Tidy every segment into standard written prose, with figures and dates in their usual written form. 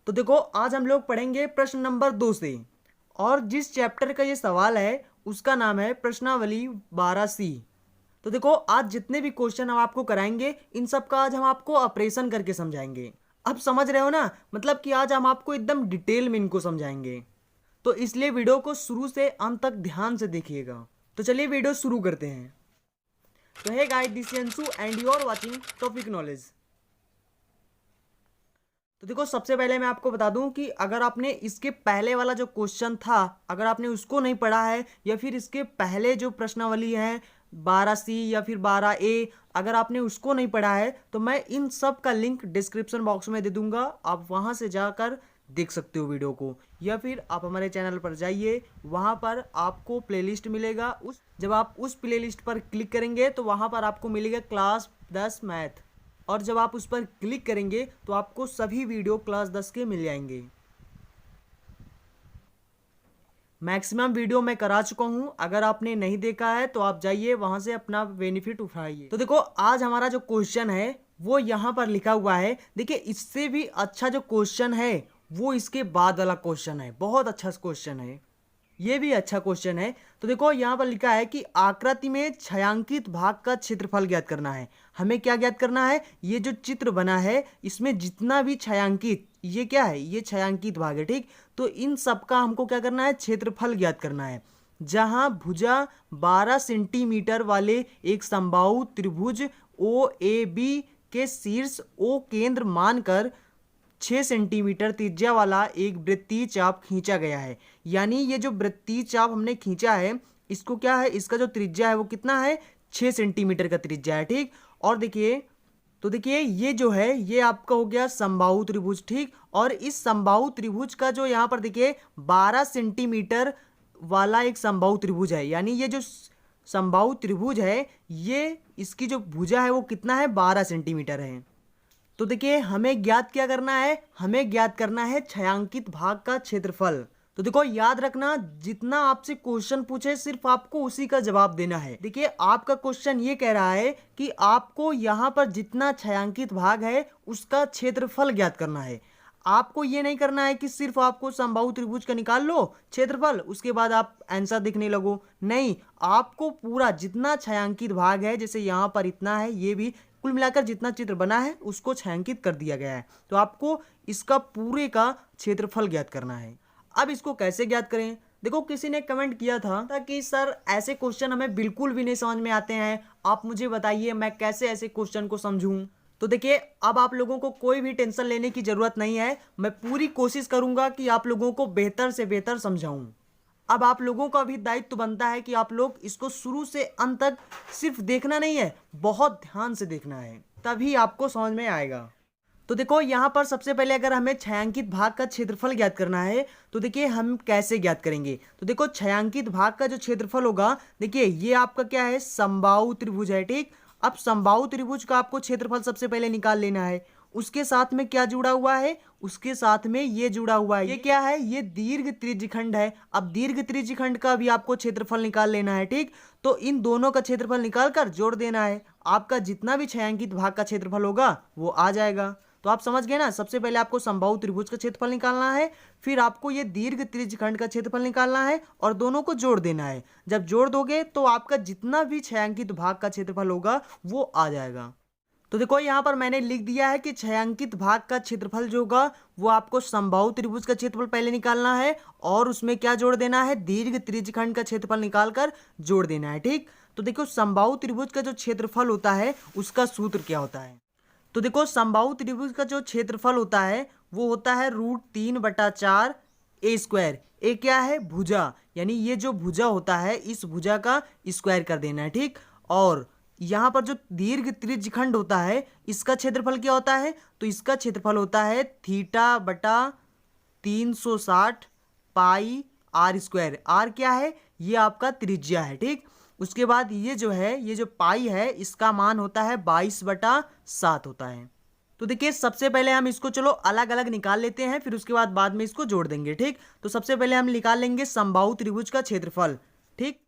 तो देखो आज हम लोग पढ़ेंगे प्रश्न नंबर 2 से, और जिस चैप्टर का ये सवाल है उसका नाम है प्रश्नावली 12C। तो देखो आज जितने भी क्वेश्चन हम आपको कराएंगे इन सब का आज हम आपको ऑपरेशन करके समझाएंगे। अब समझ रहे हो ना, मतलब कि आज हम आपको एकदम डिटेल में इनको समझाएंगे, तो इसलिए वीडियो को शुरू से अंत तक ध्यान से देखिएगा। तो चलिए वीडियो शुरू करते हैं। तो hey guys, this is Anshu and you are watching Topic Knowledge. तो देखो सबसे पहले मैं आपको बता दूं कि अगर आपने इसके पहले वाला जो क्वेश्चन था अगर आपने उसको नहीं पढ़ा है, या फिर इसके पहले जो प्रश्नावली है 12C या फिर 12A, अगर आपने उसको नहीं पढ़ा है तो मैं इन सब का लिंक डिस्क्रिप्शन बॉक्स में दे दूंगा। आप वहां से जाकर देख सकते हो वीडियो को, या फिर आप हमारे चैनल पर जाइए, वहां पर आपको प्लेलिस्ट मिलेगा। जब आप उस प्लेलिस्ट पर क्लिक करेंगे तो वहां पर आपको मिलेगा क्लास 10 मैथ, और जब आप उस पर क्लिक करेंगे तो आपको सभी वीडियो क्लास 10 के मिल जाएंगे। मैक्सिमम वीडियो मैं करा चुका हूं, अगर आपने नहीं देखा है तो आप जाइए वहां से अपना बेनिफिट उठाइए। तो देखो आज हमारा जो क्वेश्चन है वो यहां पर लिखा हुआ है। देखिए इससे भी अच्छा जो क्वेश्चन है वो इसके बाद वाला क्वेश्चन है, बहुत अच्छा क्वेश्चन है, ये भी अच्छा क्वेश्चन है। तो देखो यहाँ पर लिखा है कि आकृति में छायांकित भाग का क्षेत्रफल ज्ञात करना है। हमें क्या ज्ञात करना है? ये जो चित्र बना है इसमें जितना भी छायांकित, ये क्या है? ये छायांकित भाग है, ठीक। तो इन सब का हमको क्या करना है? क्षेत्रफल ज्ञात करना है। जहां भुजा 12 सेंटीमीटर वाले एक समबाहु त्रिभुज ओ ए बी के शीर्ष ओ केंद्र मानकर 6 सेंटीमीटर त्रिज्या वाला एक वृत्तीय चाप खींचा गया है। यानी ये जो वृत्तीय चाप हमने खींचा है इसको क्या है? इसका जो त्रिज्या है वो कितना है? 6 सेंटीमीटर का त्रिज्या है, ठीक। और देखिए, तो देखिए ये जो है ये आपका हो गया समबाहु त्रिभुज, ठीक। और इस समबाहु त्रिभुज का जो यहाँ पर देखिए 12 सेंटीमीटर वाला एक समबाहु त्रिभुज है, यानी ये जो समबाहु त्रिभुज है ये इसकी जो भुजा है वो कितना है? 12 सेंटीमीटर है। तो देखिए हमें ज्ञात क्या करना है? हमें ज्ञात करना है छायांकित भाग का क्षेत्रफल। तो देखो याद रखना, जितना आपसे क्वेश्चन पूछे सिर्फ आपको उसी का जवाब देना है। देखिए आपका क्वेश्चन ये कह रहा है कि आपको यहाँ पर जितना छायांकित भाग है उसका क्षेत्रफल ज्ञात करना है। आपको ये नहीं करना है कि सिर्फ आपको समबाहु त्रिभुज का निकाल लो क्षेत्रफल, उसके बाद आप आंसर देखने लगो। नहीं, आपको पूरा जितना छायांकित भाग है, जैसे यहाँ पर इतना है, ये भी कुल मिलाकर जितना चित्र बना है उसको छायांकित कर दिया गया है। तो आपको इसका पूरे का क्षेत्रफल ज्ञात करना है। अब इसको कैसे ज्ञात करें? देखो किसी ने कमेंट किया था कि सर ऐसे क्वेश्चन हमें बिल्कुल भी नहीं समझ में आते हैं, आप मुझे बताइए मैं कैसे ऐसे क्वेश्चन को समझूं। तो देखिए अब आप लोगों को कोई भी टेंशन लेने की जरूरत नहीं है, मैं पूरी कोशिश करूंगा कि आप लोगों को बेहतर से बेहतर समझाऊं। अब आप लोगों का भी दायित्व बनता है कि आप लोग इसको शुरू से अंत तक सिर्फ देखना नहीं है, बहुत ध्यान से देखना है, तभी आपको समझ में आएगा। तो देखो यहाँ पर सबसे पहले अगर हमें छायांकित भाग का क्षेत्रफल ज्ञात करना है तो देखिए हम कैसे ज्ञात करेंगे। तो देखो छायांकित भाग का जो क्षेत्रफल होगा, देखिए ये आपका क्या है? समबाहु त्रिभुज है, ठीक। अब समबाहु त्रिभुज का आपको क्षेत्रफल सबसे पहले निकाल लेना है। उसके साथ में क्या जुड़ा हुआ है? उसके साथ में ये जुड़ा हुआ है, ये क्या है? ये दीर्घ त्रिज्यखंड है। अब दीर्घ त्रिज्यखंड का भी आपको क्षेत्रफल निकाल लेना है, ठीक। तो इन दोनों का क्षेत्रफल निकालकर जोड़ देना है, आपका जितना भी छायांकित भाग का क्षेत्रफल होगा वो आ जाएगा। तो आप समझ गए ना, सबसे पहले आपको समबाहु त्रिभुज का क्षेत्रफल निकालना है, फिर आपको ये दीर्घ त्रिज्यखंड का क्षेत्रफल निकालना है और दोनों को जोड़ देना है। जब जोड़ दोगे तो आपका जितना भी छायांकित भाग का क्षेत्रफल होगा वो आ जाएगा। तो देखो यहाँ पर मैंने लिख दिया है कि छायांकित भाग का क्षेत्रफल जो होगा वो आपको समबाहु त्रिभुज का क्षेत्रफल पहले निकालना है और उसमें क्या जोड़ देना है? दीर्घ त्रिज्यखंड का क्षेत्रफल निकालकर जोड़ देना है, ठीक। तो देखो समबाहु त्रिभुज का जो क्षेत्रफल होता है उसका सूत्र क्या होता है? तो देखो समबाहु त्रिभुज का जो क्षेत्रफल होता है वो होता है √3/4 a²। ए क्या है? भुजा, यानी ये जो भुजा होता है इस भुजा का स्क्वायर कर देना है, ठीक। और यहाँ पर जो दीर्घ त्रिज्यखंड होता है इसका क्षेत्रफल क्या होता है? तो इसका क्षेत्रफल होता है θ/360 पाई r²। आर क्या है? ये आपका त्रिज्या है, ठीक। उसके बाद ये जो है, ये जो पाई है इसका मान होता है 22/7 होता है। तो देखिए सबसे पहले हम इसको चलो अलग अलग निकाल लेते हैं, फिर उसके बाद में इसको जोड़ देंगे, ठीक। तो सबसे पहले हम निकाल लेंगे समबाहु त्रिभुज का क्षेत्रफल, ठीक।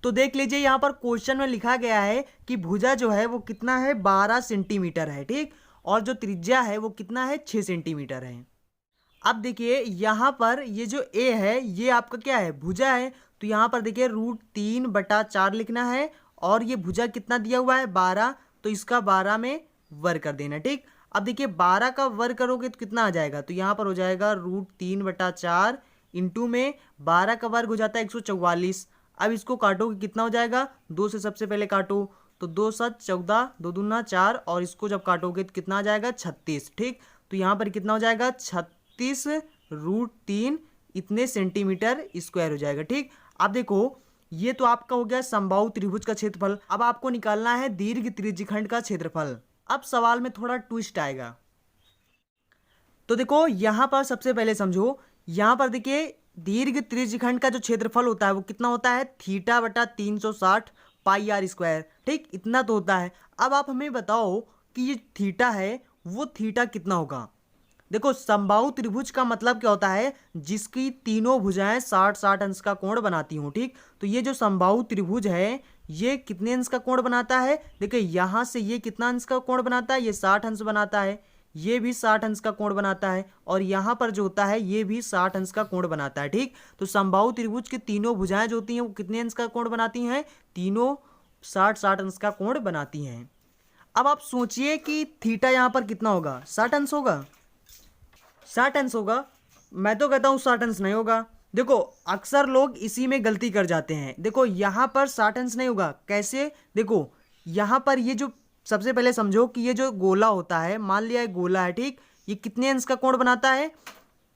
तो देख लीजिए यहाँ पर क्वेश्चन में लिखा गया है कि भुजा जो है वो कितना है? 12 सेंटीमीटर है, ठीक। और जो त्रिज्या है वो कितना है? 6 सेंटीमीटर है। अब देखिए यहाँ पर ये जो ए है ये आपका क्या है, भुजा है। तो यहाँ पर देखिए √3/4 लिखना है और ये भुजा कितना दिया हुआ है 12, तो इसका 12 में वर्ग कर देना। ठीक, अब देखिए 12 का वर्ग करोगे तो कितना आ जाएगा, तो यहाँ पर हो जाएगा √3/4 इंटू में 12 का वर्ग हो जाता है 144। अब इसको काटोगे कितना हो जाएगा, 2 से सबसे पहले काटो तो 2 7 14, 2 दूना 4 और इसको जब काटोगे तो कितना आ जाएगा 36। ठीक, तो यहाँ पर कितना हो जाएगा 36 √3 इतने सेंटीमीटर स्क्वायर हो जाएगा। ठीक, अब देखो ये तो आपका हो गया समबाहु त्रिभुज का क्षेत्रफल। अब आपको निकालना है दीर्घ त्रिज्यखंड का क्षेत्रफल। अब सवाल में थोड़ा ट्विस्ट आएगा। तो देखो यहां पर सबसे पहले समझो, यहां पर देखिए दीर्घ त्रिज्यखंड का जो क्षेत्रफल होता है वो कितना होता है, θ/360 πr²। ठीक, इतना तो होता है। अब आप हमें बताओ कि ये थीटा है वो थीटा कितना होगा। देखो समबाहु त्रिभुज का मतलब क्या होता है, जिसकी तीनों भुजाएं 60-60 अंश का कोण बनाती हूँ। ठीक, तो ये जो समबाहु त्रिभुज है ये कितने अंश का कोण बनाता है, देखिए यहां से ये कितना अंश का कोण बनाता है, ये 60 अंश बनाता है, ये भी 60 अंश का कोण बनाता है और यहां पर जो होता है ये भी 60 अंश का कोण बनाता है। ठीक, तो समबाहु त्रिभुज की तीनों भुजाएं जो होती हैं वो कितने अंश का कोण बनाती हैं, तीनों 60-60 अंश का कोण बनाती हैं। अब आप सोचिए कि थीटा यहां पर कितना होगा, 60 अंश होगा, 60 अंश होगा। मैं तो कहता हूं 60 अंश नहीं होगा। देखो अक्सर लोग इसी में गलती कर जाते हैं। देखो यहां पर 60 अंश नहीं होगा, कैसे, देखो यहां पर ये जो सबसे पहले समझो कि ये जो गोला होता है, मान लिया एक गोला है। ठीक, ये कितने अंश का कोण बनाता है,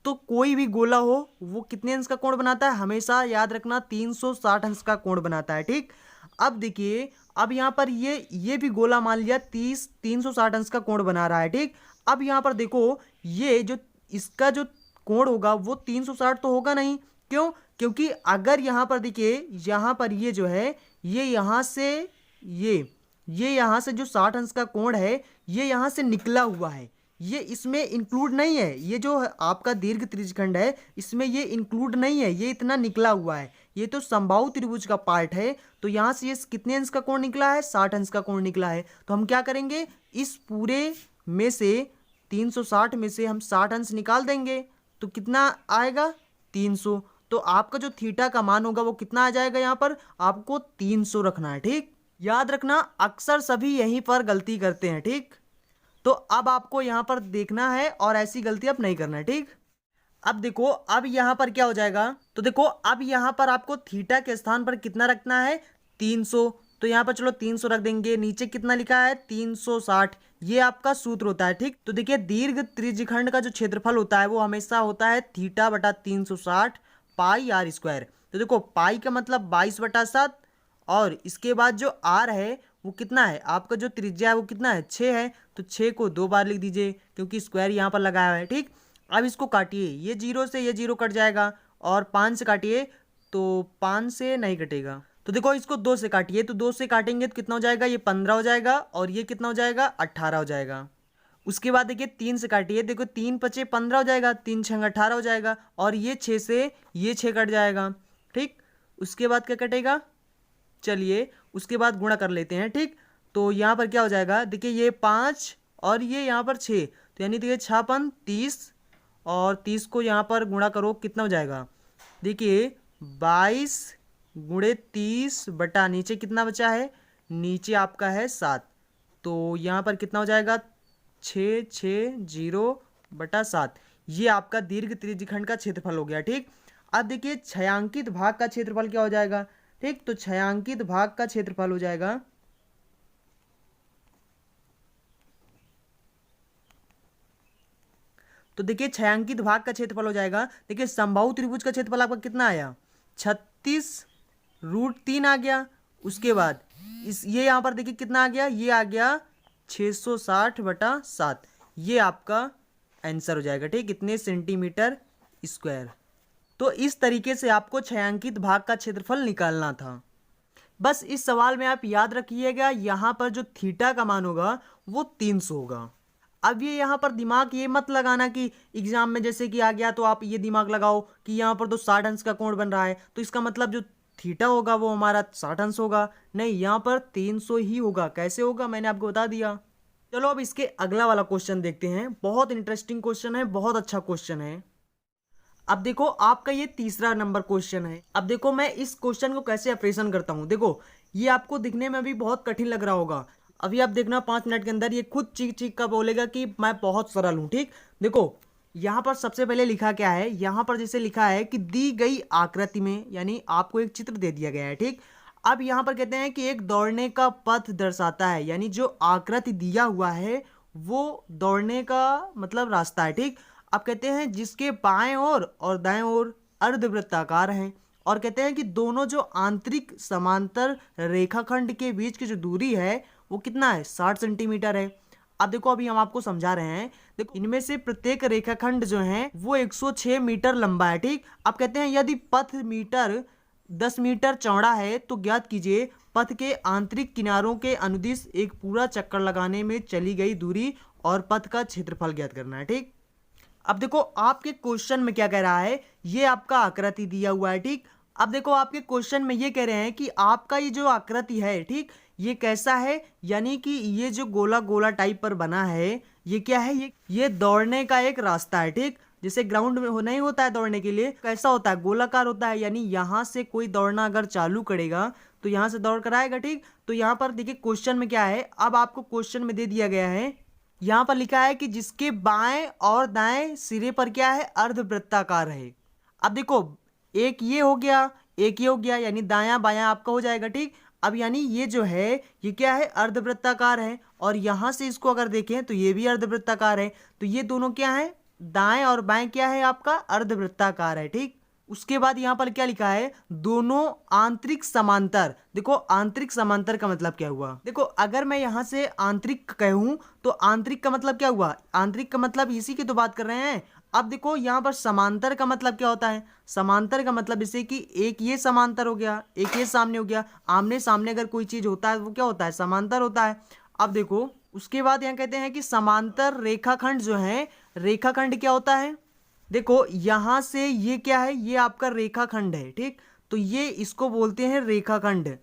तो कोई भी गोला हो वो कितने अंश का कोण बनाता है, हमेशा याद रखना 360 अंश का कोण बनाता है। ठीक, अब देखिए अब यहाँ पर ये भी गोला मान लिया 360 अंश का कोण बना रहा है। ठीक, अब यहाँ पर देखो ये जो इसका जो कोण होगा वो 360 तो होगा नहीं, क्यों, क्योंकि अगर यहाँ पर देखिए यहाँ पर ये जो है ये यहाँ से ये यहाँ से जो 60 अंश का कोण है ये यहाँ से निकला हुआ है, ये इसमें इंक्लूड नहीं है। ये जो आपका दीर्घ त्रिज्यखंड है इसमें ये इंक्लूड नहीं है, ये इतना निकला हुआ है, ये तो समबाहु त्रिभुज का पार्ट है। तो यहाँ से ये कितने अंश का कोण निकला है, 60 अंश का कोण निकला है। तो हम क्या करेंगे, इस पूरे में से 360 में से हम 60 अंश निकाल देंगे तो कितना आएगा 300। तो आपका जो थीटा का मान होगा वो कितना आ जाएगा, यहाँ पर आपको 300 रखना है। ठीक, याद रखना अक्सर सभी यहीं पर गलती करते हैं। ठीक, तो अब आपको यहाँ पर देखना है और ऐसी गलती अब नहीं करना है। ठीक, अब देखो अब यहाँ पर क्या हो जाएगा, तो देखो अब यहाँ पर आपको थीटा के स्थान पर कितना रखना है 300, तो यहाँ पर चलो 300 रख देंगे। नीचे कितना लिखा है 360, ये आपका सूत्र होता है। ठीक, तो देखिए दीर्घ त्रिज्यखंड का जो क्षेत्रफल होता है वो हमेशा होता है θ/360 πr²। तो देखो पाई का मतलब 22/7 और इसके बाद जो आर है वो कितना है, आपका जो त्रिज्या है वो कितना है 6 है, तो 6 को 2 बार लिख दीजिए क्योंकि स्क्वायर यहाँ पर लगाया हुआ है। ठीक, अब इसको काटिए, ये 0 से ये 0 कट जाएगा और 5 से काटिए तो 5 से नहीं कटेगा। तो देखो इसको 2 से काटिए, तो 2 से काटेंगे तो कितना हो जाएगा, ये 15 हो जाएगा और ये कितना हो जाएगा 18 हो जाएगा। उसके बाद देखिए 3 से काटिए, देखो 3 5 15 हो जाएगा, 3 6 18 हो जाएगा और ये 6 से ये 6 कट जाएगा। ठीक, उसके बाद क्या कटेगा, चलिए उसके बाद गुणा कर लेते हैं। ठीक, तो यहाँ पर क्या हो जाएगा, देखिए ये 5 और ये यहाँ पर 6, तो यानी देखिए 6 30 और 30 को यहाँ पर गुणा करो कितना हो जाएगा, देखिए 22 × 30 बटा नीचे कितना बचा है, नीचे आपका है 7, तो यहाँ पर कितना हो जाएगा 660/7। ये आपका दीर्घ त्रिज्यखंड का क्षेत्रफल हो गया। ठीक, अब देखिए छायांकित भाग का क्षेत्रफल क्या हो जाएगा। ठीक, तो छायांकित भाग का क्षेत्रफल हो जाएगा तो देखिए छायांकित भाग का क्षेत्रफल हो जाएगा, देखिए समबाहु त्रिभुज का क्षेत्रफल आपका कितना आया 36 √3 आ गया। उसके बाद ये यहाँ पर देखिए कितना आ गया, ये आ गया 660/7, ये आपका आंसर हो जाएगा। ठीक, इतने सेंटीमीटर स्क्वायर। तो इस तरीके से आपको छायांकित भाग का क्षेत्रफल निकालना था। बस इस सवाल में आप याद रखिएगा यहाँ पर जो थीटा का मान होगा वो 300 होगा। अब ये यहाँ पर दिमाग ये मत लगाना कि एग्जाम में जैसे कि आ गया तो आप ये दिमाग लगाओ कि यहाँ पर तो 60 अंश का कोण बन रहा है तो इसका मतलब जो थीटा होगा वो हमारा 60 अंश होगा। नहीं, यहाँ पर 300 ही होगा। कैसे होगा मैंने आपको बता दिया। चलो अब इसके अगला वाला क्वेश्चन देखते हैं। बहुत इंटरेस्टिंग क्वेश्चन है, बहुत अच्छा क्वेश्चन है। अब देखो आपका ये तीसरा नंबर क्वेश्चन है। अब देखो मैं इस क्वेश्चन को कैसे ऑपरेशन करता हूँ। देखो ये आपको दिखने में भी बहुत कठिन लग रहा होगा, अभी आप देखना 5 मिनट के अंदर ये खुद चीख चीख कर बोलेगा कि मैं बहुत सरल हूँ। ठीक, देखो यहाँ पर सबसे पहले लिखा क्या है, यहाँ पर जैसे लिखा है कि दी गई आकृति में, यानी आपको एक चित्र दे दिया गया है। ठीक, अब यहाँ पर कहते हैं कि एक दौड़ने का पथ दर्शाता है, यानी जो आकृति दिया हुआ है वो दौड़ने का मतलब रास्ता है। ठीक, अब कहते हैं जिसके बाएं ओर और दाएं ओर अर्धवृत्ताकार हैं, और कहते हैं कि दोनों जो आंतरिक समांतर रेखाखंड के बीच की जो दूरी है वो कितना है, 60 सेंटीमीटर है। अब देखो अभी हम आपको समझा रहे हैं, देखो इनमें से प्रत्येक रेखाखंड जो है वो 106 मीटर लंबा है। ठीक, अब कहते हैं यदि पथ मीटर 10 मीटर चौड़ा है तो ज्ञात कीजिए पथ के आंतरिक किनारों के अनुदिश एक पूरा चक्कर लगाने में चली गई दूरी और पथ का क्षेत्रफल ज्ञात करना है। ठीक, अब देखो आपके क्वेश्चन में क्या कह रहा है, ये आपका आकृति दिया हुआ है। ठीक, अब देखो आपके क्वेश्चन में ये कह रहे हैं कि आपका ये जो आकृति है, ठीक, ये कैसा है, यानी कि ये जो गोला गोला टाइप पर बना है ये क्या है, ये दौड़ने का एक रास्ता है। ठीक, जैसे ग्राउंड में नहीं होता है दौड़ने के लिए, कैसा होता है, गोलाकार होता है, यानी यहाँ से कोई दौड़ना अगर चालू करेगा तो यहाँ से दौड़ कर आएगा। ठीक, तो यहाँ पर देखिए क्वेश्चन में क्या है, अब आपको क्वेश्चन में दे दिया गया है, यहाँ पर लिखा है कि जिसके बाएं और दाएं सिरे पर क्या है, अर्धवृत्ताकार है। अब देखो एक ये हो गया, एक ये हो गया, यानी दायां बायां आपका हो जाएगा। ठीक, अब यानी ये जो है ये क्या है, अर्धवृत्ताकार है, और यहां से इसको अगर देखें तो ये भी अर्धवृत्ताकार है, तो ये दोनों क्या है, दाएं और बाएं क्या है आपका अर्धवृत्ताकार है। ठीक, उसके बाद यहां पर क्या लिखा है, दोनों आंतरिक समांतर। देखो आंतरिक समांतर का मतलब क्या हुआ, देखो अगर मैं यहां से आंतरिक कहूं तो आंतरिक का मतलब क्या हुआ, आंतरिक का मतलब इसी की तो बात कर रहे हैं। अब देखो यहाँ पर समांतर का मतलब क्या होता है, समांतर का मतलब जैसे कि एक ये समांतर हो गया, एक ये सामने हो गया, आमने सामने अगर कोई चीज होता है वो क्या होता है, समांतर होता है। अब देखो उसके बाद यहाँ कहते हैं कि समांतर रेखाखंड जो है, रेखाखंड क्या होता है, देखो यहां से ये क्या है, ये आपका रेखाखंड है। ठीक, तो ये इसको बोलते हैं रेखाखंड।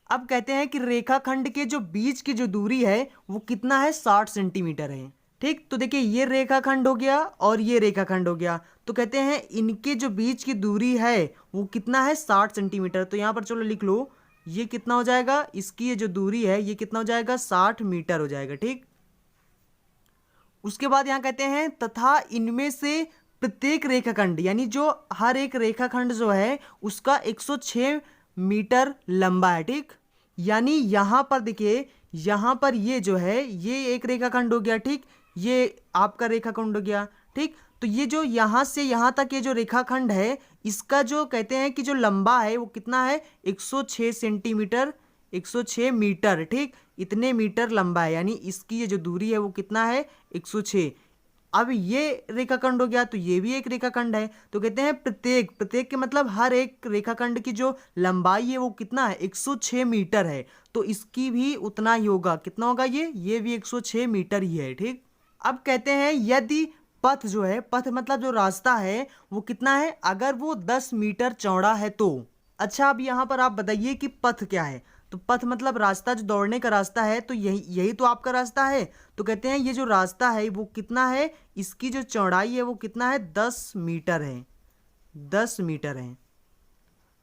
अब कहते हैं कि रेखाखंड के जो बीच की जो दूरी है वो कितना है, 60 सेंटीमीटर है। ठीक, तो देखिए ये रेखाखंड हो गया और ये रेखाखंड हो गया, तो कहते हैं इनके जो बीच की दूरी है वो कितना है, 60 सेंटीमीटर। तो यहाँ पर चलो लिख लो, ये कितना हो जाएगा, इसकी ये जो दूरी है ये कितना हो जाएगा, 60 मीटर हो जाएगा। ठीक, उसके बाद यहां कहते हैं तथा इनमें से प्रत्येक रेखाखंड, यानी जो हर एक रेखाखंड जो है उसका 106 मीटर लंबा है। ठीक, यानी यहां पर देखिए, यहां पर ये जो है ये एक रेखाखंड हो गया। ठीक, ये आपका रेखाखंड हो गया। ठीक, तो ये जो यहां से यहां तक ये जो रेखाखंड है इसका जो कहते हैं कि जो लंबा है वो कितना है, 106 सेंटीमीटर, 106 मीटर। ठीक, इतने मीटर लंबा है, यानी इसकी ये जो दूरी है वो कितना है, 106। अब ये रेखाखंड हो गया तो ये भी एक रेखाखंड है, तो कहते हैं प्रत्येक, प्रत्येक के मतलब हर एक रेखाखंड की जो लंबाई है वो कितना है, 106 मीटर है, तो इसकी भी उतना ही होगा, कितना होगा ये भी 106 मीटर ही है। ठीक, अब कहते हैं यदि पथ जो है, पथ मतलब जो रास्ता है वो कितना है, अगर वो 10 मीटर चौड़ा है तो। अच्छा अब यहाँ पर आप बताइए कि पथ क्या है, तो पथ मतलब रास्ता, जो दौड़ने का रास्ता है, तो यही तो आपका रास्ता है। तो कहते हैं ये जो रास्ता है वो कितना है, इसकी जो चौड़ाई है वो कितना है, 10 मीटर है, 10 मीटर है।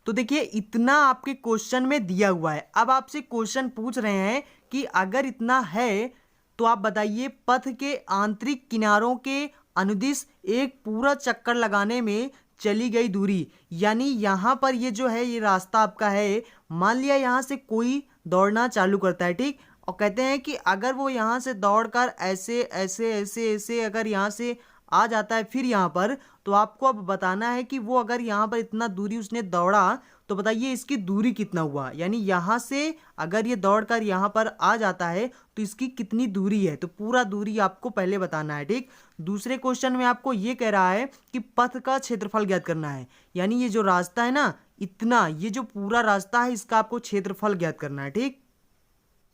तो देखिए इतना आपके क्वेश्चन में दिया हुआ है। अब आपसे क्वेश्चन पूछ रहे हैं कि अगर इतना है तो आप बताइए पथ के आंतरिक किनारों के अनुदिश एक पूरा चक्कर लगाने में चली गई दूरी, यानी यहाँ पर ये जो है ये रास्ता आपका है, मान लिया यहाँ से कोई दौड़ना चालू करता है। ठीक, और कहते हैं कि अगर वो यहाँ से दौड़कर ऐसे ऐसे ऐसे ऐसे अगर यहाँ से आ जाता है फिर यहाँ पर, तो आपको अब बताना है कि वो अगर यहाँ पर इतना दूरी उसने दौड़ा तो बताइए इसकी दूरी कितना हुआ, यानी यहाँ से अगर ये दौड़कर यहाँ पर आ जाता है तो इसकी कितनी दूरी है, तो पूरा दूरी आपको पहले बताना है। ठीक, दूसरे क्वेश्चन में आपको ये कह रहा है कि पथ का क्षेत्रफल ज्ञात करना है, यानी ये जो रास्ता है ना, इतना ये जो पूरा रास्ता है इसका आपको क्षेत्रफल ज्ञात करना है। ठीक,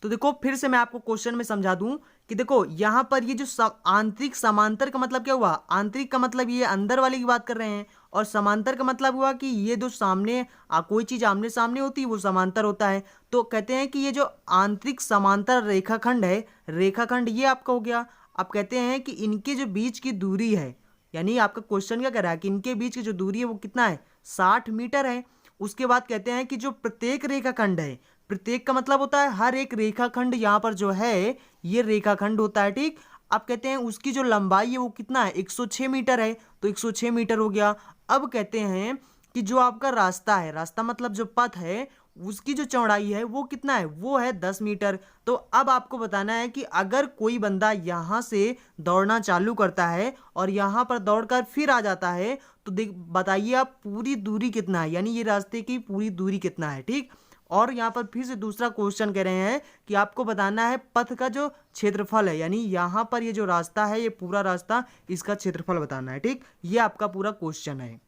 तो देखो फिर से मैं आपको क्वेश्चन में समझा दूं कि देखो यहां पर ये जो आंतरिक समांतर का मतलब क्या हुआ, आंतरिक का मतलब ये अंदर वाले की बात कर रहे हैं, और समांतर का मतलब हुआ कि ये जो सामने कोई चीज आमने सामने होती है वो समांतर होता है। तो कहते हैं कि ये जो आंतरिक समांतर रेखाखंड है, रेखाखंड ये आपका हो गया। अब कहते हैं कि इनके जो बीच की दूरी है, यानी आपका क्वेश्चन क्या कह रहा है कि इनके बीच की जो दूरी है वो कितना है, 60 मीटर है। उसके बाद कहते हैं कि जो प्रत्येक रेखाखंड है, प्रत्येक का मतलब होता है हर एक रेखाखंड, यहाँ पर जो है ये रेखाखंड होता है, ठीक। अब कहते हैं उसकी जो लंबाई है वो कितना है, 106 मीटर है, तो 106 मीटर हो गया। अब कहते हैं कि जो आपका रास्ता है, रास्ता मतलब जो पथ है, उसकी जो चौड़ाई है वो कितना है, वो है 10 मीटर। तो अब आपको बताना है कि अगर कोई बंदा यहाँ से दौड़ना चालू करता है और यहाँ पर दौड़कर फिर आ जाता है, तो देख बताइए आप पूरी दूरी कितना है, यानी ये रास्ते की पूरी दूरी कितना है, ठीक। और यहाँ पर फिर से दूसरा क्वेश्चन कह रहे हैं कि आपको बताना है पथ का जो क्षेत्रफल है, यानी यहाँ पर ये जो रास्ता है, ये पूरा रास्ता, इसका क्षेत्रफल बताना है, ठीक। ये आपका पूरा क्वेश्चन है।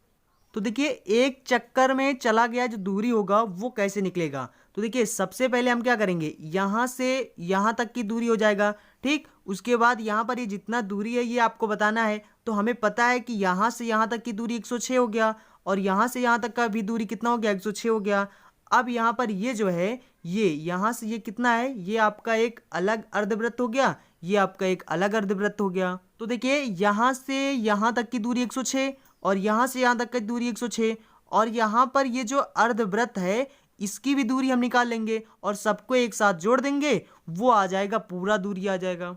तो देखिए एक चक्कर में चला गया जो दूरी होगा वो कैसे निकलेगा। तो देखिए सबसे पहले हम क्या करेंगे, यहाँ से यहाँ तक की दूरी हो जाएगा, ठीक। उसके बाद यहाँ पर ये जितना दूरी है ये आपको बताना है। तो हमें पता है कि यहाँ से यहाँ तक की दूरी 106 हो गया, और यहाँ से यहाँ तक का भी दूरी कितना हो गया, 106 हो गया। अब यहाँ पर ये जो है, ये यहाँ से ये कितना है, ये आपका एक अलग अर्धवृत्त हो गया, ये आपका एक अलग अर्धवृत्त हो गया। तो देखिए यहाँ से यहाँ तक की दूरी 106, और यहाँ से यहाँ तक की दूरी 106, और यहाँ पर ये जो अर्धवृत्त है इसकी भी दूरी हम निकाल लेंगे और सबको एक साथ जोड़ देंगे, वो आ जाएगा, पूरा दूरी आ जाएगा।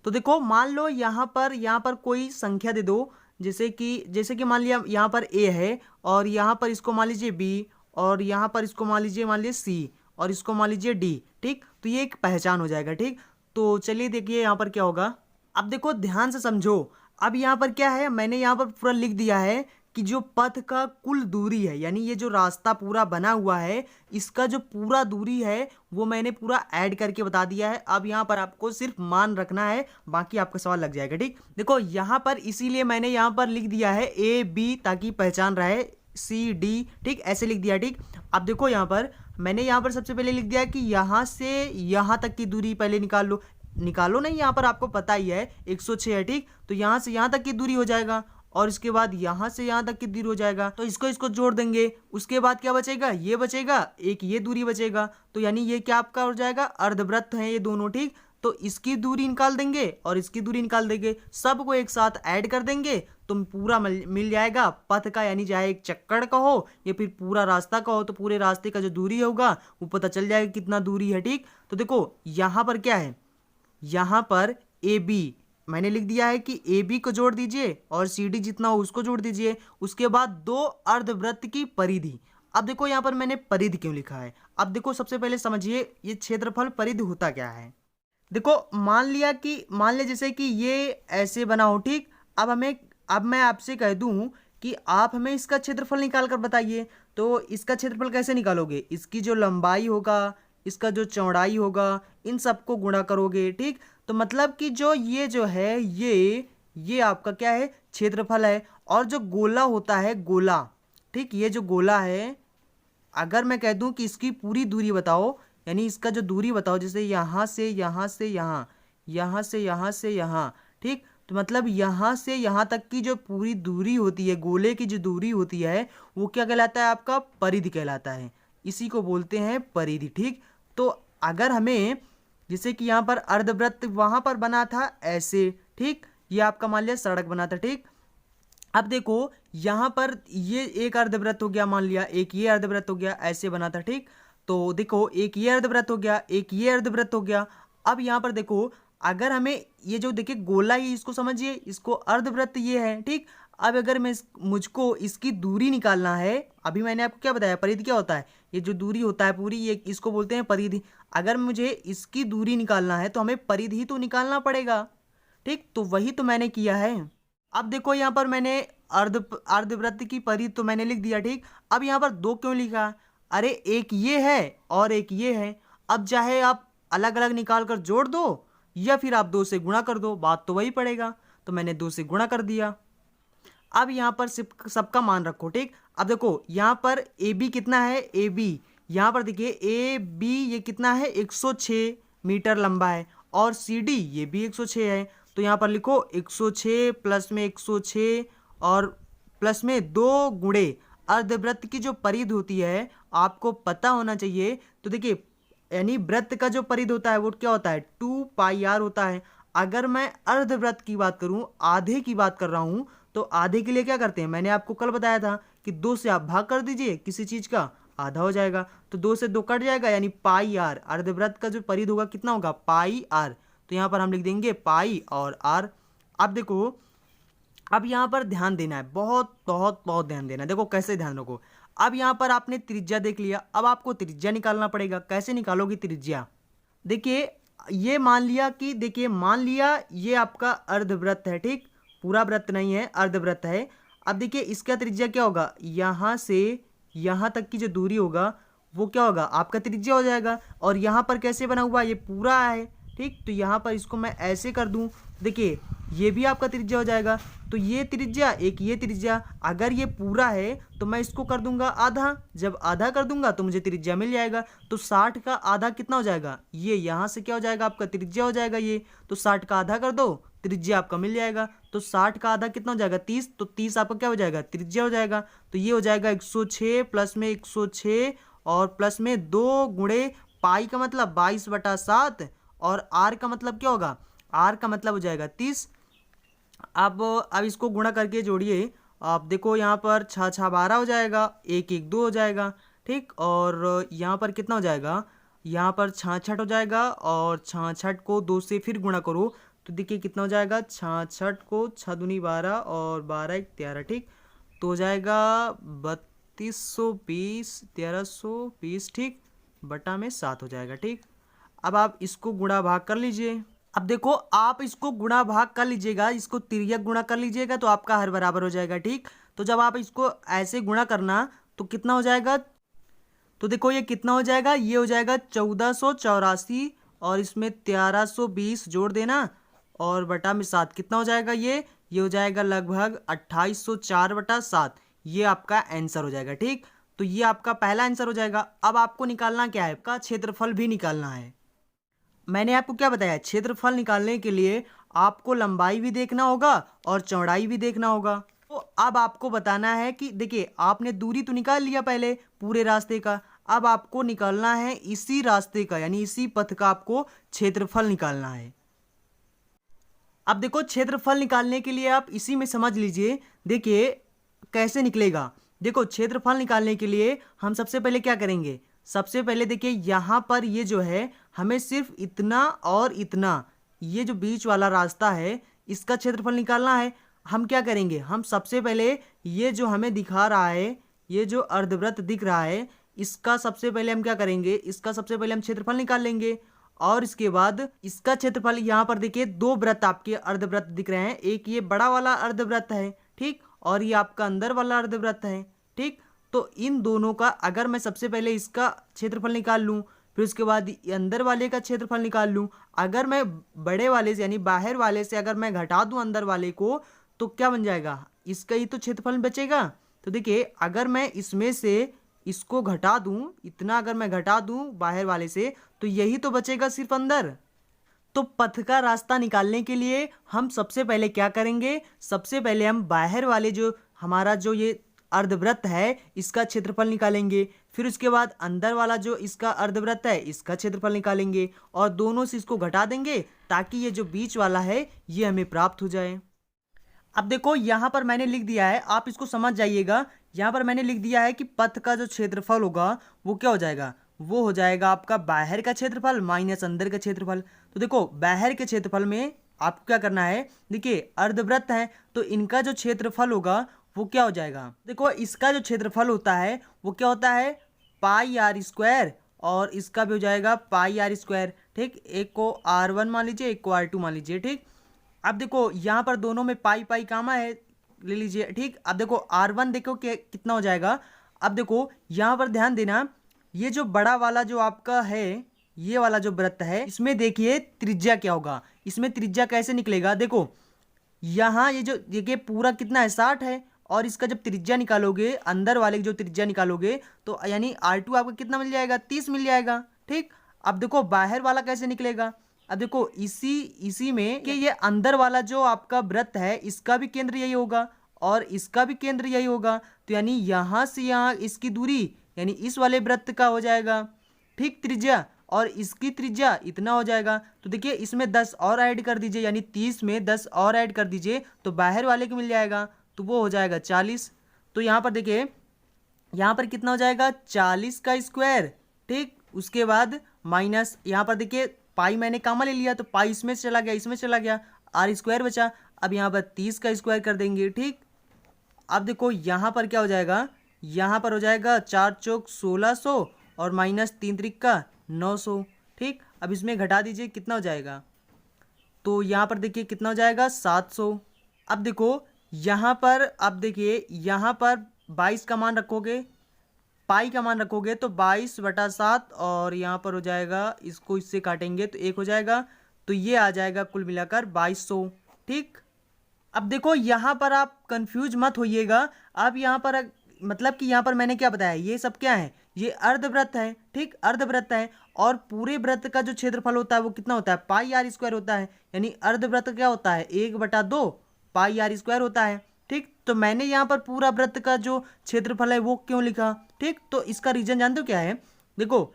तो देखो मान लो यहाँ पर कोई संख्या दे दो, जैसे कि मान लिया यहाँ पर a है, और यहाँ पर इसको मान लीजिए b, और यहाँ पर इसको मान लीजिए c, और इसको मान लीजिए d, ठीक। तो ये एक पहचान हो जाएगा, ठीक। तो चलिए देखिए यहाँ पर क्या होगा। अब देखो ध्यान से समझो। अब यहाँ पर क्या है, मैंने यहाँ पर पूरा लिख दिया है कि जो पथ का कुल दूरी है, यानी ये जो रास्ता पूरा बना हुआ है, इसका जो पूरा दूरी है वो मैंने पूरा ऐड करके बता दिया है। अब यहाँ पर आपको सिर्फ मान रखना है, बाकी आपका सवाल लग जाएगा, ठीक। देखो यहाँ पर इसीलिए मैंने यहाँ पर लिख दिया है AB, ताकि पहचान रहे, CD, ठीक, ऐसे लिख दिया, ठीक। अब देखो यहाँ पर मैंने यहाँ पर सबसे पहले लिख दिया कि यहाँ से यहाँ तक की दूरी पहले निकालो नहीं, यहाँ पर आपको पता ही है 106 है, ठीक। तो यहाँ से यहाँ तक की दूरी हो जाएगा, और इसके बाद यहाँ से यहाँ तक की दूरी हो जाएगा, तो इसको जोड़ देंगे। उसके बाद क्या बचेगा, ये बचेगा, एक ये दूरी बचेगा। तो यानी ये क्या आपका हो जाएगा, अर्धवृत्त हैं ये दोनों, ठीक। तो इसकी दूरी निकाल देंगे और इसकी दूरी निकाल देंगे, सबको एक साथ ऐड कर देंगे, तो पूरा मिल जाएगा पथ का, यानी चाहे एक चक्कर का हो या फिर पूरा रास्ता का हो, तो पूरे रास्ते का जो दूरी होगा वो पता चल जाएगा कितना दूरी है, ठीक। तो देखो यहाँ पर क्या है, यहाँ पर AB मैंने लिख दिया है कि AB को जोड़ दीजिए और CD जितना हो उसको जोड़ दीजिए। उसके बाद दो अर्धवृत्त की परिधि। अब देखो यहाँ पर मैंने परिधि क्यों लिखा है। अब देखो सबसे पहले समझिए ये क्षेत्रफल परिधि होता क्या है। देखो मान ले जैसे कि ये ऐसे बना हो, ठीक। अब मैं आपसे कह दूं कि आप हमें इसका क्षेत्रफल निकाल कर बताइए। तो इसका क्षेत्रफल कैसे निकालोगे, इसकी जो लंबाई होगा, इसका जो चौड़ाई होगा, इन सबको गुणा करोगे, ठीक। तो मतलब कि ये जो है ये आपका क्या है, क्षेत्रफल है। और जो गोला होता है, गोला, ठीक, ये जो गोला है, अगर मैं कह दूं कि इसकी पूरी दूरी बताओ, यानी इसका जो दूरी बताओ, जैसे यहाँ से यहाँ से यहाँ, यहाँ से यहाँ से यहाँ, ठीक। तो मतलब यहाँ से यहाँ तक की जो पूरी दूरी होती है, गोले की जो दूरी होती है, वो क्या कहलाता है, आपका परिधि कहलाता है। इसी को बोलते हैं परिधि, ठीक। तो अगर हमें जैसे कि यहाँ पर अर्धवृत्त वहाँ पर बना था ऐसे, ठीक, ये आपका मान लिया सड़क बना था, ठीक। अब देखो यहाँ पर ये एक अर्धवृत्त हो गया, मान लिया एक ये अर्धवृत्त हो गया, ऐसे बना था, ठीक। तो देखो एक ये अर्धवृत्त हो गया, एक ये अर्धवृत्त हो गया। अब यहाँ पर देखो अगर हमें ये जो देखिए गोला ही, इसको समझिए, इसको अर्धवृत्त ये है, ठीक। अब अगर मुझको इसकी दूरी निकालना है, अभी मैंने आपको क्या बताया, परिधि क्या होता है, ये जो दूरी होता है पूरी, ये इसको बोलते हैं परिधि। अगर मुझे इसकी दूरी निकालना है तो हमें परिधि ही तो निकालना पड़ेगा, ठीक। तो वही तो मैंने किया है। अब देखो यहाँ पर मैंने अर्धवृत्त की परिधि तो मैंने लिख दिया, ठीक। अब यहाँ पर दो क्यों लिखा, अरे एक ये है और एक ये है। अब चाहे आप अलग अलग निकाल कर जोड़ दो या फिर आप 2 से गुणा कर दो, बात तो वही पड़ेगा। तो मैंने 2 से गुणा कर दिया। अब यहाँ पर सबका मान रखो, ठीक। अब देखो यहाँ पर AB कितना है, AB यहाँ पर देखिए AB ये कितना है, 106 मीटर लंबा है, और CD ये भी 106 है। तो यहाँ पर लिखो 106 प्लस में 106 और प्लस में 2 गुणे अर्धवृत्त की जो परिधि होती है आपको पता होना चाहिए। तो देखिए यानी वृत्त का जो परिधि होता है वो क्या होता है, 2 पाई r होता है। अगर मैं अर्धवृत्त की बात करूं, आधे की बात कर रहा हूं, तो आधे के लिए क्या करते हैं, मैंने आपको कल बताया था कि 2 से आप भाग कर दीजिए किसी चीज का, आधा हो जाएगा। तो 2 से 2 कट जाएगा, यानी पाई आर। अर्धवृत्त का जो परिधि होगा कितना होगा, पाई आर। तो यहाँ पर हम लिख देंगे पाई और आर। अब देखो, अब यहाँ पर ध्यान देना है, बहुत बहुत बहुत ध्यान देना है। देखो कैसे ध्यान रखो। अब यहाँ पर आपने त्रिज्या देख लिया, अब आपको त्रिज्या निकालना पड़ेगा। कैसे निकालोगे त्रिज्या, देखिए ये मान लिया कि, देखिए मान लिया ये आपका अर्धवृत्त है, ठीक, पूरा वृत्त नहीं है, अर्धवृत्त है। अब देखिए इसका त्रिज्या क्या होगा, यहाँ से यहाँ तक की जो दूरी होगा वो क्या होगा, आपका त्रिज्या हो जाएगा। और यहाँ पर कैसे बना हुआ, ये पूरा है, ठीक। तो यहाँ पर इसको मैं ऐसे कर दूँ, देखिए ये भी आपका त्रिज्या हो जाएगा। तो ये त्रिज्या, एक ये त्रिज्या, अगर ये पूरा है तो मैं इसको कर दूंगा आधा। जब आधा कर दूंगा तो मुझे त्रिज्या मिल जाएगा। तो 60 का आधा कितना हो जाएगा, ये यहाँ से क्या हो जाएगा, आपका त्रिज्या हो जाएगा ये। तो 60 का आधा कर दो, त्रिज्या आपका मिल जाएगा। तो 60 का आधा कितना हो जाएगा, 30। तो 30 आपका क्या हो जाएगा, त्रिज्या हो जाएगा। तो ये हो जाएगा 106 प्लस में 106 और प्लस में 2 गुणे पाई का मतलब 22/7 और आर का मतलब क्या होगा, आर का मतलब हो जाएगा 30। अब इसको गुणा करके जोड़िए, आप देखो यहाँ पर 6 6 12 हो जाएगा, 1 1 2 हो जाएगा, ठीक। और यहाँ पर कितना हो जाएगा, यहाँ पर 66 हो जाएगा। और 66 को 2 से फिर गुणा करो तो देखिए कितना हो जाएगा, 66 को 6 दूनी 12 और 12 1 13, ठीक। तो हो जाएगा 3220, 1320, ठीक, बटा में 7 हो जाएगा, ठीक। अब आप इसको गुणा भाग कर लीजिए। अब देखो आप इसको गुणा भाग कर लीजिएगा, इसको तिर्यक गुणा कर लीजिएगा तो आपका हर बराबर हो जाएगा, ठीक। तो जब आप इसको ऐसे गुणा करना तो कितना हो जाएगा, तो देखो ये कितना हो जाएगा, ये हो जाएगा 1484 और इसमें 1320 जोड़ देना और बटा में 7 कितना हो जाएगा, ये हो जाएगा लगभग 2804/7। ये आपका आंसर हो जाएगा, ठीक। तो ये आपका पहला आंसर हो जाएगा। अब आपको निकालना क्या है, आपका क्षेत्रफल भी निकालना है। मैंने आपको क्या बताया, क्षेत्रफल निकालने के लिए आपको लंबाई भी देखना होगा और चौड़ाई भी देखना होगा। तो अब आपको बताना है कि देखिए आपने दूरी तो निकाल लिया पहले पूरे रास्ते का, अब आपको निकालना है इसी रास्ते का, यानी इसी पथ का आपको क्षेत्रफल निकालना है। अब देखो क्षेत्रफल निकालने के लिए आप इसी में समझ लीजिए, देखिए कैसे निकलेगा। देखो क्षेत्रफल निकालने के लिए हम सबसे पहले क्या करेंगे, सबसे पहले देखिए यहाँ पर ये जो है हमें सिर्फ इतना और इतना, ये जो बीच वाला रास्ता है इसका क्षेत्रफल निकालना है। हम क्या करेंगे, हम सबसे पहले ये जो हमें दिखा रहा है, ये जो अर्धवृत्त दिख रहा है, इसका सबसे पहले हम क्या करेंगे, इसका सबसे पहले हम क्षेत्रफल निकाल लेंगे। और इसके बाद इसका क्षेत्रफल, यहाँ पर देखिए 2 वृत्त आपके अर्धवृत्त दिख रहे हैं, एक ये बड़ा वाला अर्धवृत्त है, ठीक, और ये आपका अंदर वाला अर्धवृत्त है, ठीक। तो इन दोनों का अगर मैं सबसे पहले इसका क्षेत्रफल निकाल लूँ, फिर उसके बाद अंदर वाले का क्षेत्रफल निकाल लूँ, अगर मैं बड़े वाले से यानी बाहर वाले से अगर मैं घटा दूँ अंदर वाले को तो क्या बन जाएगा, इसका ही तो क्षेत्रफल बचेगा। तो देखिए अगर मैं इसमें से इसको घटा दूँ, इतना अगर मैं घटा दूँ बाहर वाले से तो यही तो बचेगा सिर्फ अंदर। तो पथ का रास्ता निकालने के लिए हम सबसे पहले क्या करेंगे, सबसे पहले हम बाहर वाले जो हमारा जो ये अर्धवृत्त है इसका क्षेत्रफल निकालेंगे, फिर उसके बाद अंदर वाला जो इसका अर्धवृत्त है इसका क्षेत्रफल निकालेंगे और दोनों से इसको घटा देंगे ताकि ये जो बीच वाला है ये हमें प्राप्त हो जाए। अब देखो यहाँ पर मैंने लिख दिया है, आप इसको समझ जाइएगा। यहाँ पर मैंने लिख दिया है कि पथ का जो क्षेत्रफल होगा वो क्या हो जाएगा, वो हो जाएगा आपका बाहर का क्षेत्रफल माइनस अंदर का क्षेत्रफल। तो देखो बाहर के क्षेत्रफल में आपको क्या करना है, देखिए अर्धवृत्त है तो इनका जो क्षेत्रफल होगा वो क्या हो जाएगा, देखो इसका जो क्षेत्रफल होता है वो क्या होता है, पाई आर स्क्वायर, और इसका भी हो जाएगा पाई आर स्क्वायर, ठीक। एक को R1 मान लीजिए, एक को R2 मान लीजिए, ठीक। अब देखो यहाँ पर दोनों में पाई पाई कामा है, ले लीजिए, ठीक। अब देखो R1 देखो कितना हो जाएगा। अब देखो यहाँ पर ध्यान देना, ये जो बड़ा वाला जो आपका है, ये वाला जो वृत्त है, इसमें देखिए त्रिज्या क्या होगा, इसमें त्रिज्या कैसे निकलेगा। देखो यहाँ ये जो देखिए पूरा कितना है 60 है, और इसका जब त्रिज्या निकालोगे अंदर वाले की जो त्रिज्या निकालोगे तो यानी R2 आपको कितना मिल जाएगा, 30 मिल जाएगा, ठीक। अब देखो बाहर वाला कैसे निकलेगा, अब देखो इसी में कि ये अंदर वाला जो आपका वृत्त है इसका भी केंद्र यही होगा और इसका भी केंद्र यही होगा, तो यानी यहाँ से यहाँ इसकी दूरी यानी इस वाले वृत्त का हो जाएगा, ठीक, त्रिज्या, और इसकी त्रिज्या इतना हो जाएगा। तो देखिए इसमें 10 और ऐड कर दीजिए, यानी 30 में 10 और ऐड कर दीजिए तो बाहर वाले को मिल जाएगा, तो वो हो जाएगा 40। तो यहाँ पर देखिए यहाँ पर कितना हो जाएगा 40 का स्क्वायर, ठीक। उसके बाद माइनस यहाँ पर देखिए पाई मैंने कॉमन ले लिया तो पाई इसमें से चला गया, इसमें चला गया, आर स्क्वायर बचा। अब यहाँ पर 30 का स्क्वायर कर देंगे, ठीक। अब देखो यहाँ पर क्या हो जाएगा, यहाँ पर हो जाएगा 4 चौक 1600 और माइनस 3 त्रिक 900, ठीक। अब इसमें घटा दीजिए कितना हो जाएगा, तो यहाँ पर देखिए कितना हो जाएगा 700। अब देखो यहाँ पर, अब देखिए यहाँ पर 22 का मान रखोगे, पाई का मान रखोगे तो 22/7 और यहाँ पर हो जाएगा, इसको इससे काटेंगे तो 1 हो जाएगा, तो ये आ जाएगा कुल मिलाकर 2200, ठीक। अब देखो यहाँ पर आप कंफ्यूज मत होइएगा। अब यहाँ पर मतलब कि यहाँ पर मैंने क्या बताया, ये सब क्या है, ये अर्धवृत्त है, ठीक। अर्धवृत्त है और पूरे वृत्त का जो क्षेत्रफल होता है वो कितना होता है, पाई आर स्क्वायर होता है। यानी अर्धवृत्त क्या होता है, 1/2 पाई आर स्क्वायर होता है, ठीक। तो मैंने यहाँ पर पूरा वृत्त का जो क्षेत्रफल है वो क्यों लिखा, ठीक। तो इसका रीजन जानते हो क्या है, देखो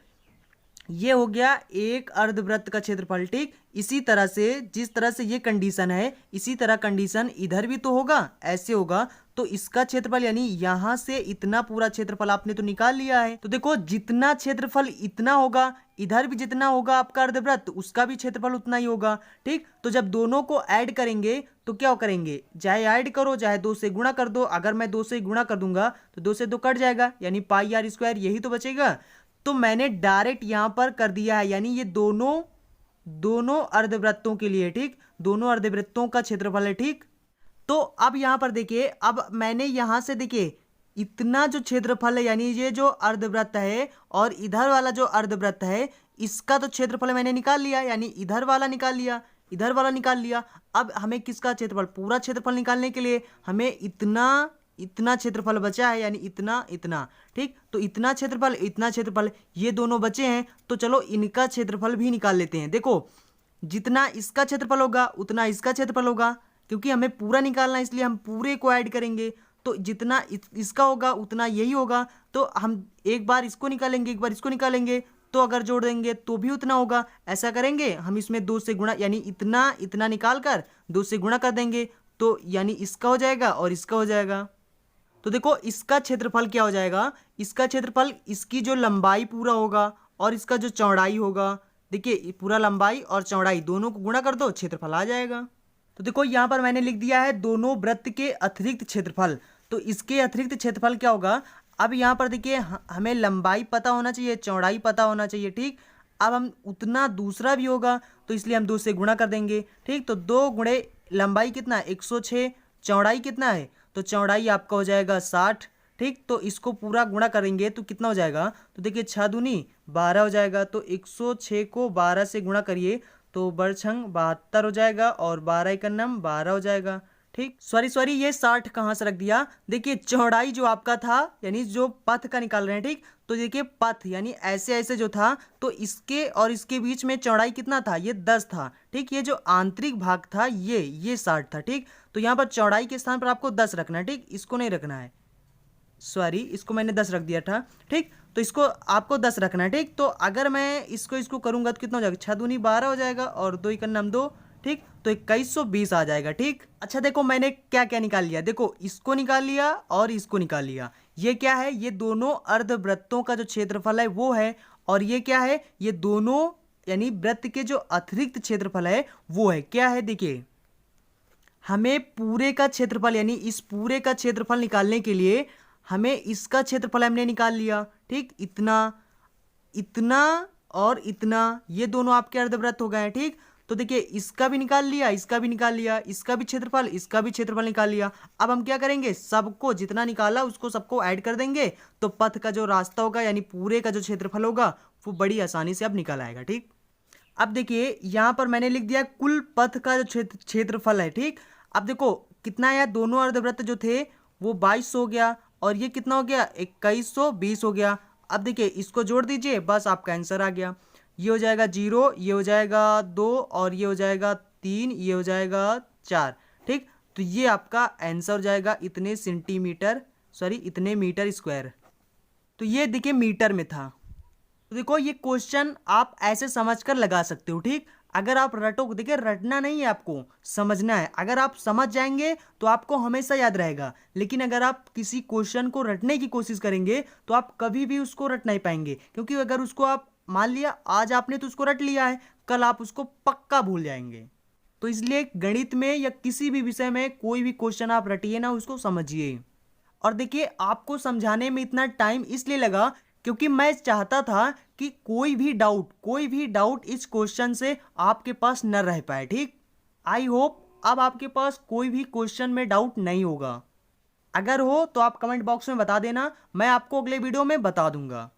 ये हो गया एक अर्धवृत्त का क्षेत्रफल, ठीक। इसी तरह से जिस तरह से ये कंडीशन है, इसी तरह कंडीशन इधर भी तो होगा, ऐसे होगा। तो इसका क्षेत्रफल यानी यहां से इतना पूरा क्षेत्रफल आपने तो निकाल लिया है। तो देखो जितना क्षेत्रफल इतना होगा, इधर भी जितना होगा आपका अर्धवृत्त, उसका भी क्षेत्रफल उतना ही होगा, ठीक। तो जब दोनों को ऐड करेंगे तो क्या करेंगे, चाहे ऐड करो चाहे 2 से गुणा कर दो। अगर मैं 2 से गुणा कर दूंगा तो 2 से 2 कट जाएगा, यानी पाई आर स्क्वायर यही तो बचेगा। तो मैंने डायरेक्ट यहां पर कर दिया है, यानी ये दोनों अर्धवृत्तों के लिए, ठीक। दोनों अर्धवृत्तों का क्षेत्रफल है, ठीक। तो अब यहां पर देखिए, अब मैंने यहां से देखिए इतना जो क्षेत्रफल है, यानी ये जो अर्धवृत्त है और इधर वाला जो अर्धवृत्त है, इसका तो क्षेत्रफल मैंने निकाल लिया, यानी इधर वाला निकाल लिया, इधर वाला निकाल लिया। अब हमें किसका क्षेत्रफल, पूरा क्षेत्रफल निकालने के लिए हमें इतना क्षेत्रफल बचा है, यानी इतना, ठीक। तो इतना क्षेत्रफल ये दोनों बचे हैं, तो चलो इनका क्षेत्रफल भी निकाल लेते हैं। देखो जितना इसका क्षेत्रफल होगा उतना इसका क्षेत्रफल होगा, क्योंकि हमें पूरा निकालना है इसलिए हम पूरे को ऐड करेंगे। तो जितना इसका होगा उतना यही होगा, तो हम एक बार इसको निकालेंगे एक बार इसको निकालेंगे, तो अगर जोड़ देंगे तो भी उतना होगा। ऐसा करेंगे हम, इसमें 2 से गुणा, यानी इतना निकाल कर 2 से गुणा कर देंगे, तो यानी इसका हो जाएगा और इसका हो जाएगा। तो देखो इसका क्षेत्रफल क्या हो जाएगा, इसका क्षेत्रफल इसकी जो लंबाई पूरा होगा और इसका जो चौड़ाई होगा, देखिए पूरा लंबाई और चौड़ाई दोनों को गुणा कर दो, क्षेत्रफल आ जाएगा। तो देखो यहाँ पर मैंने लिख दिया है दोनों वृत्त के अतिरिक्त क्षेत्रफल। तो इसके अतिरिक्त क्षेत्रफल क्या होगा, अब यहाँ पर देखिए हमें लंबाई पता होना चाहिए, चौड़ाई पता होना चाहिए, ठीक। अब हम उतना दूसरा भी होगा तो इसलिए हम 2 से गुणा कर देंगे, ठीक। तो 2 गुणे लंबाई कितना 106, चौड़ाई कितना है, तो चौड़ाई आपका हो जाएगा 60, ठीक। तो इसको पूरा गुणा करेंगे तो कितना हो जाएगा, तो देखिए 6 दूनी 12 हो जाएगा। तो 106 को 12 से गुणा करिए तो बरछंग 72 हो जाएगा और 12 एकन्नम 12 हो जाएगा, ठीक। सॉरी ये 60 कहाँ से रख दिया, देखिए चौड़ाई जो आपका था, यानी जो पथ का निकाल रहे हैं, ठीक। तो देखिए पथ यानी ऐसे जो था, तो इसके और इसके बीच में चौड़ाई कितना था, ये 10 था, ठीक। ये जो आंतरिक भाग था ये 60 था, ठीक। तो यहाँ पर चौड़ाई के स्थान पर आपको 10 रखना है, ठीक। इसको नहीं रखना है, सॉरी इसको मैंने 10 रख दिया था, ठीक। तो इसको आपको 10 रखना है, ठीक। तो अगर मैं इसको करूंगा तो कितना हो जाएगा, 6 दूनी 12 हो जाएगा और 2 एकन्नम 2, ठीक। तो 2120 आ जाएगा, ठीक। अच्छा देखो मैंने क्या क्या निकाल लिया, देखो इसको निकाल लिया और इसको निकाल लिया। ये क्या है, ये दोनों अर्धवृत्तों का जो क्षेत्रफल है वो है, और ये क्या है, ये दोनों यानी वृत्त के जो अतिरिक्त क्षेत्रफल है वो है। क्या है, देखिए हमें पूरे का क्षेत्रफल यानी इस पूरे का क्षेत्रफल निकालने के लिए हमें इसका क्षेत्रफल हमने निकाल लिया, ठीक। इतना और इतना, ये दोनों आपके अर्धवृत्त हो गए हैं, ठीक। तो देखिए इसका भी निकाल लिया, इसका भी निकाल लिया, इसका भी क्षेत्रफल इसका भी क्षेत्रफल निकाल लिया। अब हम क्या करेंगे, सबको जितना निकाला उसको सबको ऐड कर देंगे, तो पथ का जो रास्ता होगा यानी पूरे का जो क्षेत्रफल होगा वो बड़ी आसानी से अब निकल आएगा, ठीक। अब देखिए यहाँ पर मैंने लिख दिया कुल पथ का जो क्षेत्रफल है, ठीक। अब देखो कितना है, दोनों अर्धवृत्त जो थे वो 22 हो गया और ये कितना हो गया 2120 हो गया। अब देखिए इसको जोड़ दीजिए, बस आपका आंसर आ गया। ये हो जाएगा 0, ये हो जाएगा 2 और ये हो जाएगा 3, ये हो जाएगा 4, ठीक। तो ये आपका आंसर हो जाएगा इतने मीटर स्क्वायर। तो ये देखिए मीटर में था, तो देखो ये क्वेश्चन आप ऐसे समझकर लगा सकते हो, ठीक। अगर आप रटो, देखिए रटना नहीं है, आपको समझना है। अगर आप समझ जाएंगे तो आपको हमेशा याद रहेगा, लेकिन अगर आप किसी क्वेश्चन को रटने की कोशिश करेंगे तो आप कभी भी उसको रट नहीं पाएंगे, क्योंकि अगर उसको आप मान लिया आज आपने तो उसको रट लिया है, कल आप उसको पक्का भूल जाएंगे। तो इसलिए गणित में या किसी भी विषय में कोई भी क्वेश्चन आप रटिए ना, उसको समझिए। और देखिए आपको समझाने में इतना टाइम इसलिए लगा क्योंकि मैं चाहता था कि कोई भी डाउट इस क्वेश्चन से आपके पास न रह पाए, ठीक। आई होप अब आपके पास कोई भी क्वेश्चन में डाउट नहीं होगा। अगर हो तो आप कमेंट बॉक्स में बता देना, मैं आपको अगले वीडियो में बता दूंगा।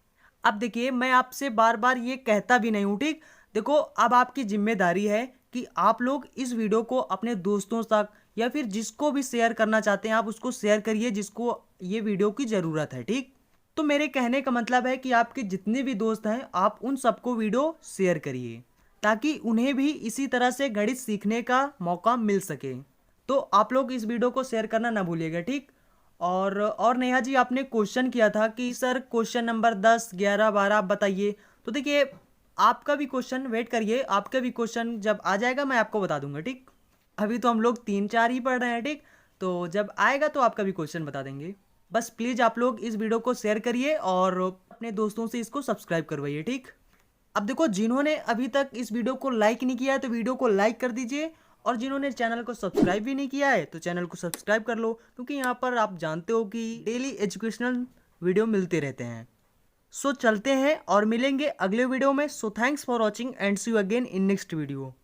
अब देखिए मैं आपसे बार बार ये कहता भी नहीं हूं, ठीक। देखो अब आपकी जिम्मेदारी है कि आप लोग इस वीडियो को अपने दोस्तों तक या फिर जिसको भी शेयर करना चाहते हैं आप उसको शेयर करिए, जिसको ये वीडियो की ज़रूरत है, ठीक। तो मेरे कहने का मतलब है कि आपके जितने भी दोस्त हैं आप उन सबको वीडियो शेयर करिए, ताकि उन्हें भी इसी तरह से गणित सीखने का मौका मिल सके। तो आप लोग इस वीडियो को शेयर करना ना भूलिएगा, ठीक। और नेहा जी आपने क्वेश्चन किया था कि सर क्वेश्चन नंबर 10, 11, 12 आप बताइए। तो देखिए आपका भी क्वेश्चन वेट करिए, आपका भी क्वेश्चन जब आ जाएगा मैं आपको बता दूंगा, ठीक। अभी तो हम लोग 3-4 ही पढ़ रहे हैं, ठीक। तो जब आएगा तो आपका भी क्वेश्चन बता देंगे। बस प्लीज़ आप लोग इस वीडियो को शेयर करिए और अपने दोस्तों से इसको सब्सक्राइब करवाइए, ठीक। अब देखो जिन्होंने अभी तक इस वीडियो को लाइक नहीं किया है तो वीडियो को लाइक कर दीजिए, और जिन्होंने चैनल को सब्सक्राइब भी नहीं किया है तो चैनल को सब्सक्राइब कर लो, क्योंकि यहाँ पर आप जानते हो कि डेली एजुकेशनल वीडियो मिलते रहते हैं। सो चलते हैं और मिलेंगे अगले वीडियो में। So thanks for watching and see you again in next video.